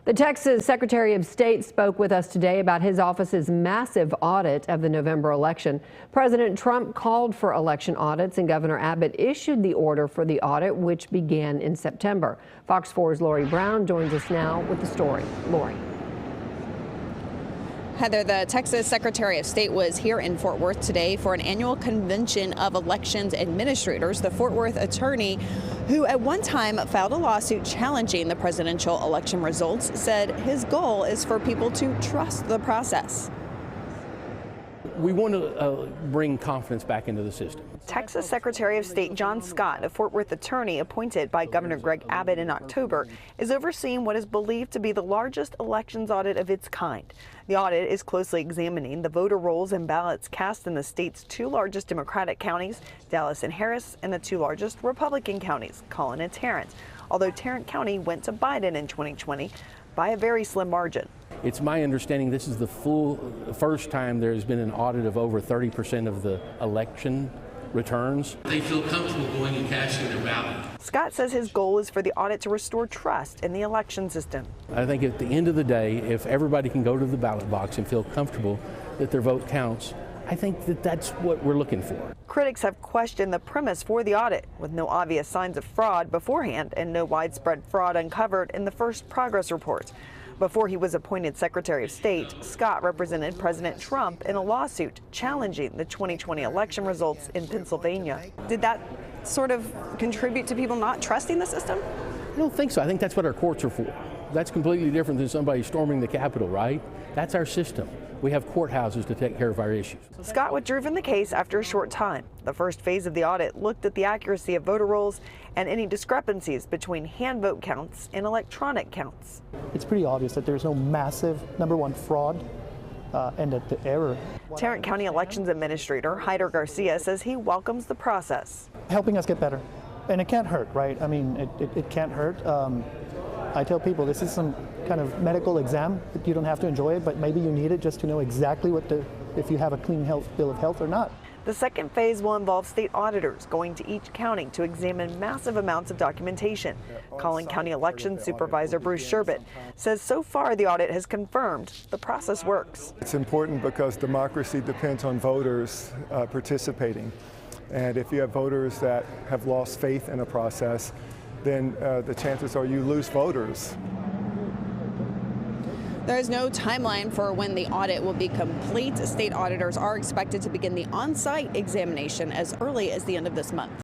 The Texas Secretary of State spoke with us today about his office's massive audit of the November election. President Trump called for election audits, and Governor Abbott issued the order for the audit, which began in September. Fox 4's Lori Brown joins us now with the story. Lori. Heather, the Texas Secretary of State was here in Fort Worth today for an annual convention of elections administrators. The Fort Worth attorney, who at one time filed a lawsuit challenging the presidential election results, said his goal is for people to trust the process. We want to bring confidence back into the system. Texas Secretary of State John Scott, a Fort Worth attorney appointed by Governor Greg Abbott in October, is overseeing what is believed to be the largest elections audit of its kind. The audit is closely examining the voter rolls and ballots cast in the state's two largest Democratic counties, Dallas and Harris, and the two largest Republican counties, Collin and Tarrant, although Tarrant County went to Biden in 2020 by a very slim margin. It's my understanding this is the first time there's been an audit of over 30% of the election returns. They feel comfortable going and casting their ballot. Scott says his goal is for the audit to restore trust in the election system. I think at the end of the day, if everybody can go to the ballot box and feel comfortable that their vote counts, I think that that's what we're looking for. Critics have questioned the premise for the audit, with no obvious signs of fraud beforehand and no widespread fraud uncovered in the first progress report. Before he was appointed Secretary of State, Scott represented President Trump in a lawsuit challenging the 2020 election results in Pennsylvania. Did that sort of contribute to people not trusting the system? I don't think so. I think that's what our courts are for. That's completely different than somebody storming the Capitol, right? That's our system. We have courthouses to take care of our issues. Scott withdrew from the case after a short time. The first phase of the audit looked at the accuracy of voter rolls and any discrepancies between hand vote counts and electronic counts. It's pretty obvious that there's no massive, number one, fraud and that the error. Tarrant County Elections Administrator Hyder Garcia says he welcomes the process. Helping us get better. And it can't hurt, right? I mean, it can't hurt. I tell people this is some kind of medical exam. You don't have to enjoy it, but maybe you need it just to know exactly if you have a clean bill of health or not. The second phase will involve state auditors going to each county to examine massive amounts of documentation. Collin County Elections Supervisor Bruce Sherbet says so far the audit has confirmed the process works. It's important because democracy depends on voters participating. And if you have voters that have lost faith in a process, then the chances are you lose voters. There is no timeline for when the audit will be complete. State auditors are expected to begin the on-site examination as early as the end of this month.